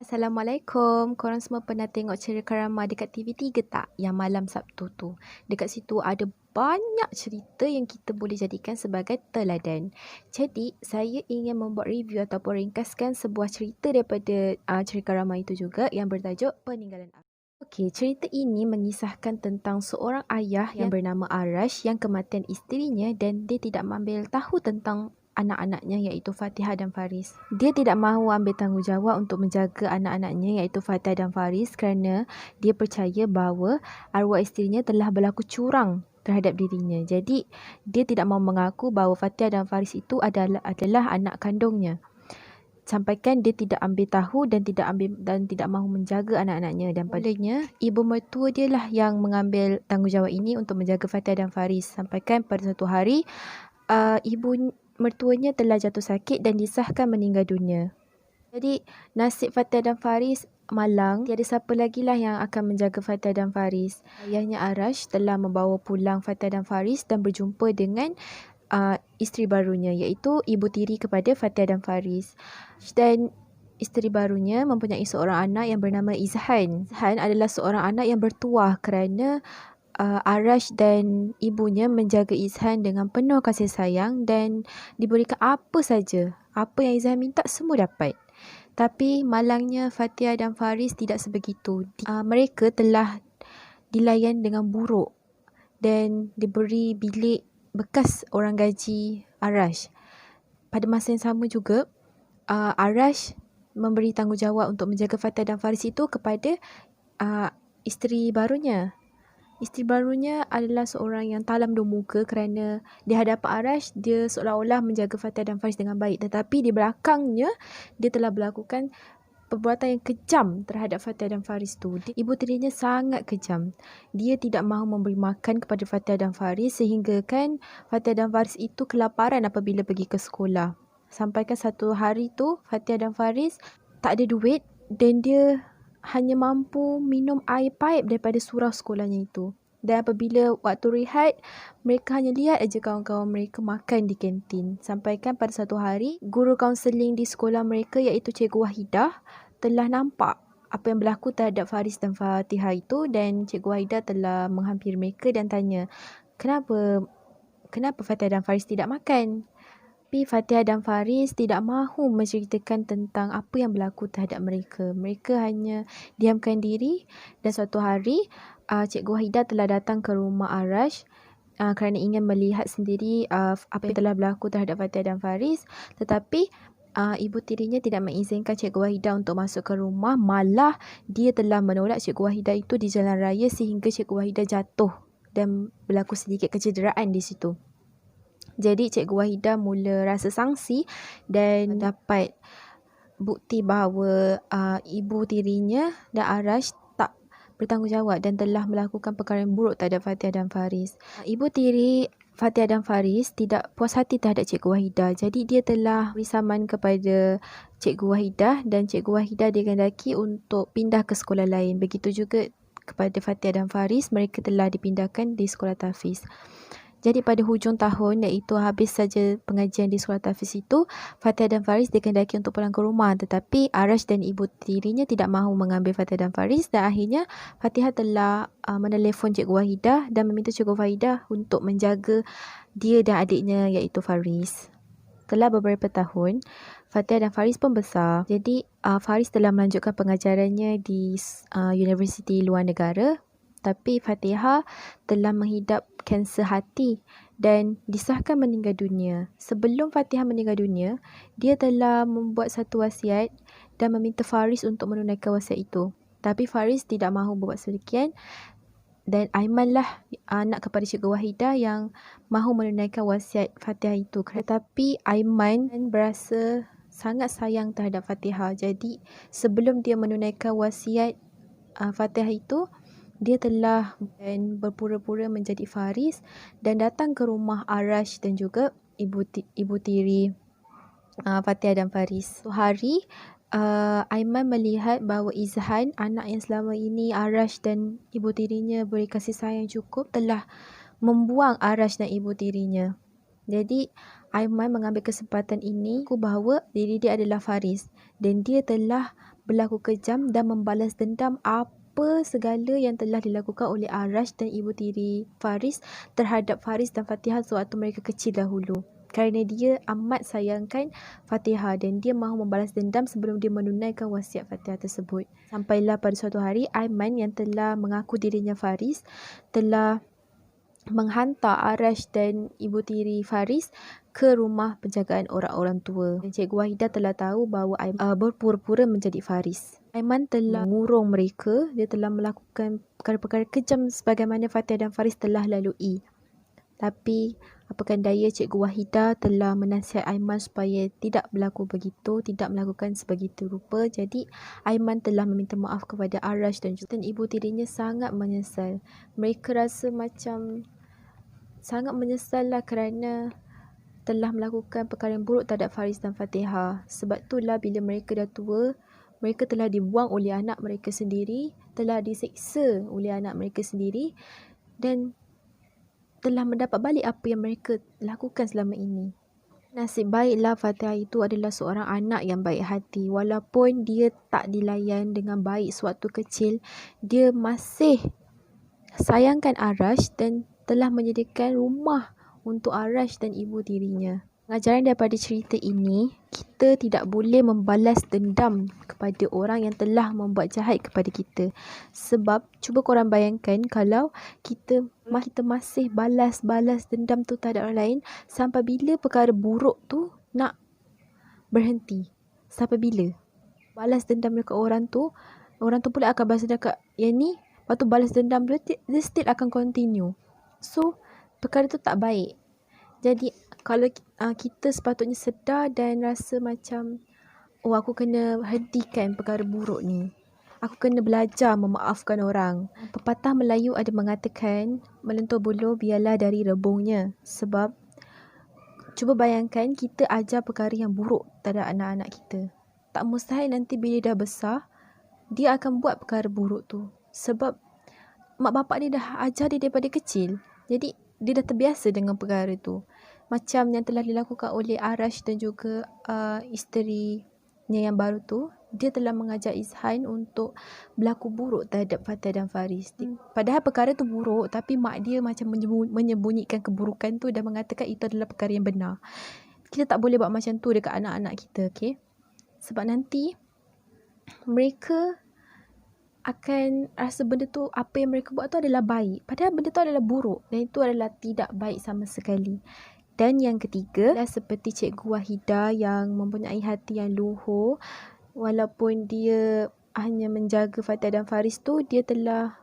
Assalamualaikum. Korang semua pernah tengok cerita Karama dekat TV3 tak? Yang malam Sabtu tu. Dekat situ ada banyak cerita yang kita boleh jadikan sebagai teladan. Jadi, saya ingin membuat review ataupun ringkaskan sebuah cerita daripada cerita Karama itu juga yang bertajuk Peninggalan Aku. Okey, cerita ini mengisahkan tentang seorang ayah yang bernama Arash yang kematian isterinya dan dia tidak mengambil tahu tentang anak-anaknya iaitu Fatihah dan Faris. Dia tidak mahu ambil tanggungjawab untuk menjaga anak-anaknya iaitu Fatihah dan Faris kerana dia percaya bahawa arwah isterinya telah berlaku curang terhadap dirinya. Jadi, dia tidak mahu mengaku bahawa Fatihah dan Faris itu adalah anak kandungnya. Sampaikan dia tidak ambil tahu dan tidak mahu menjaga anak-anaknya, dan padanya ibu mertua dia lah yang mengambil tanggungjawab ini untuk menjaga Fatihah dan Faris. Sampaikan pada satu hari ibu mertuanya telah jatuh sakit dan disahkan meninggal dunia. Jadi nasib Fatihah dan Faris malang, tiada siapa lagi lah yang akan menjaga Fatihah dan Faris. Ayahnya Arash telah membawa pulang Fatihah dan Faris dan berjumpa dengan isteri barunya iaitu ibu tiri kepada Fatihah dan Faris. Dan isteri barunya mempunyai seorang anak yang bernama Izhan. Izhan adalah seorang anak yang bertuah kerana Arash dan ibunya menjaga Izhan dengan penuh kasih sayang dan diberikan apa saja. Apa yang Izhan minta semua dapat. Tapi malangnya Fatihah dan Faris tidak sebegitu. Mereka telah dilayan dengan buruk dan diberi bilik bekas orang gaji Arash. Pada masa yang sama juga, Arash memberi tanggungjawab untuk menjaga Fatihah dan Faris itu kepada isteri barunya. Isteri barunya adalah seorang yang talam dua muka kerana di hadapan Arash, dia seolah-olah menjaga Fatihah dan Faris dengan baik. Tetapi di belakangnya, dia telah melakukan perbuatan yang kejam terhadap Fatihah dan Faris tu. Ibu tirinya sangat kejam. Dia tidak mahu memberi makan kepada Fatihah dan Faris sehingga kan Fatihah dan Faris itu kelaparan apabila pergi ke sekolah. Sampaikan satu hari tu Fatihah dan Faris tak ada duit dan dia hanya mampu minum air paip daripada surau sekolahnya itu. Dan apabila waktu rehat, mereka hanya lihat aja kawan-kawan mereka makan di kantin. Sampaikan pada satu hari, guru kaunseling di sekolah mereka iaitu Cikgu Wahidah telah nampak apa yang berlaku terhadap Faris dan Fatihah itu, dan Cikgu Wahidah telah menghampiri mereka dan tanya, kenapa Fatihah dan Faris tidak makan? Tapi Fatihah dan Faris tidak mahu menceritakan tentang apa yang berlaku terhadap mereka. Mereka hanya diamkan diri dan suatu hari Cikgu Wahidah telah datang ke rumah Arash kerana ingin melihat sendiri apa yang telah berlaku terhadap Fatihah dan Faris. Tetapi ibu tirinya tidak mengizinkan Cikgu Wahidah untuk masuk ke rumah. Malah dia telah menolak Cikgu Wahidah itu di jalan raya sehingga Cikgu Wahidah jatuh dan berlaku sedikit kecederaan di situ. Jadi Cikgu Wahidah mula rasa sangsi dan dapat bukti bahawa ibu tirinya dan Arash tak bertanggungjawab dan telah melakukan perkara yang buruk terhadap Fatihah dan Faris. Ibu tiri Fatihah dan Faris tidak puas hati terhadap Cikgu Wahidah. Jadi dia telah beri saman kepada Cikgu Wahidah dan Cikgu Wahidah dikehendaki untuk pindah ke sekolah lain. Begitu juga kepada Fatihah dan Faris, mereka telah dipindahkan di sekolah tahfiz. Jadi pada hujung tahun, iaitu habis saja pengajian di sekolah tahfiz itu, Fatihah dan Faris dikehendaki untuk pulang ke rumah. Tetapi Arash dan ibu tirinya tidak mahu mengambil Fatihah dan Faris dan akhirnya Fatihah telah menelefon Cikgu Wahidah dan meminta Cikgu Wahidah untuk menjaga dia dan adiknya iaitu Faris. Setelah beberapa tahun, Fatihah dan Faris pun besar. Jadi Faris telah melanjutkan pengajarannya di universiti luar negara. Tapi Fatihah telah menghidap kanser hati dan disahkan meninggal dunia. Sebelum Fatihah meninggal dunia, dia telah membuat satu wasiat dan meminta Faris untuk menunaikan wasiat itu. Tapi Faris tidak mahu buat sedemikian dan Aiman lah anak kepada Cikgu Wahidah yang mahu menunaikan wasiat Fatihah itu. Tetapi Aiman berasa sangat sayang terhadap Fatihah. Jadi sebelum dia menunaikan wasiat Fatihah itu, dia telah berpura-pura menjadi Faris dan datang ke rumah Arash dan juga ibu tiri Fatihah dan Faris. Suatu hari Aiman melihat bahawa Izhan, anak yang selama ini Arash dan ibu tirinya beri kasih sayang cukup, telah membuang Arash dan ibu tirinya. Jadi Aiman mengambil kesempatan ini bahawa diri dia adalah Faris dan dia telah berlaku kejam dan membalas dendam apa segala yang telah dilakukan oleh Arash dan ibu tiri Faris terhadap Faris dan Fatihah sewaktu mereka kecil dahulu. Kerana dia amat sayangkan Fatihah dan dia mahu membalas dendam sebelum dia menunaikan wasiat Fatihah tersebut. Sampailah pada suatu hari, Aiman yang telah mengaku dirinya Faris telah menghantar Arash dan ibu tiri Faris ke rumah penjagaan orang-orang tua. Dan Cikgu Wahidah telah tahu bahawa Aiman berpura-pura menjadi Faris. Aiman telah mengurung mereka, dia telah melakukan perkara-perkara kejam sebagaimana Fatihah dan Faris telah lalui. Tapi apakan daya, Cikgu Wahidah telah menasihat Aiman supaya tidak berlaku begitu, tidak melakukan sebegitu rupa. Jadi Aiman telah meminta maaf kepada Arash dan ibu tirinya sangat menyesal. Mereka rasa macam sangat menyesal lah kerana telah melakukan perkara yang buruk terhadap Faris dan Fatihah. Sebab itulah bila mereka dah tua, mereka telah dibuang oleh anak mereka sendiri, telah diseksa oleh anak mereka sendiri dan telah mendapat balik apa yang mereka lakukan selama ini. Nasib baiklah Fatihah itu adalah seorang anak yang baik hati. Walaupun dia tak dilayan dengan baik sewaktu kecil, dia masih sayangkan Arash dan telah menyediakan rumah untuk Arash dan ibu tirinya. Pengajaran daripada cerita ini, kita tidak boleh membalas dendam kepada orang yang telah membuat jahat kepada kita. Sebab cuba korang bayangkan kalau kita masih balas dendam tu terhadap orang lain, sampai bila perkara buruk tu nak berhenti? Sampai bila? Balas dendam dekat orang tu pula akan balas dendam dekat yang ni, lepas tu balas dendam dia still akan continue. So perkara tu tak baik. Jadi kalau kita sepatutnya sedar dan rasa macam, oh aku kena hentikan perkara buruk ni, aku kena belajar memaafkan orang. Pepatah Melayu ada mengatakan, melentur buluh biarlah dari rebungnya. Sebab cuba bayangkan kita ajar perkara yang buruk terhadap anak-anak kita, tak mustahil nanti bila dia dah besar, dia akan buat perkara buruk tu. Sebab mak bapak dia dah ajar dia daripada kecil. Jadi dia dah terbiasa dengan perkara tu. Macam yang telah dilakukan oleh Arash dan juga isterinya yang baru tu, dia telah mengajar Izhan untuk berlaku buruk terhadap Fatihah dan Faris. Padahal perkara tu buruk, tapi mak dia macam menyembunyikan keburukan tu dan mengatakan itu adalah perkara yang benar. Kita tak boleh buat macam tu dekat anak-anak kita, okay? Sebab nanti mereka akan rasa benda tu, apa yang mereka buat tu adalah baik, padahal benda tu adalah buruk dan itu adalah tidak baik sama sekali. Dan yang ketiga, seperti Cikgu Wahidah yang mempunyai hati yang luhur, walaupun dia hanya menjaga Fatihah dan Faris tu, dia telah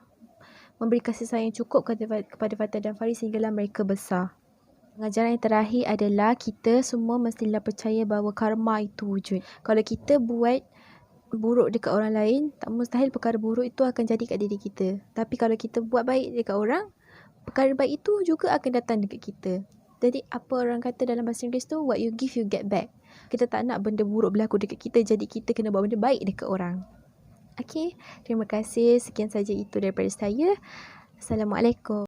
memberi kasih sayang cukup kepada Fatihah dan Faris sehinggalah mereka besar. Pengajaran yang terakhir adalah kita semua mestilah percaya bahawa karma itu wujud. Kalau kita buat buruk dekat orang lain, tak mustahil perkara buruk itu akan jadi kat diri kita. Tapi kalau kita buat baik dekat orang, perkara baik itu juga akan datang dekat kita. Jadi apa orang kata dalam bahasa Inggeris tu, what you give you get back. Kita tak nak benda buruk berlaku dekat kita, jadi kita kena buat benda baik dekat orang. Okay, terima kasih. Sekian saja itu daripada saya. Assalamualaikum.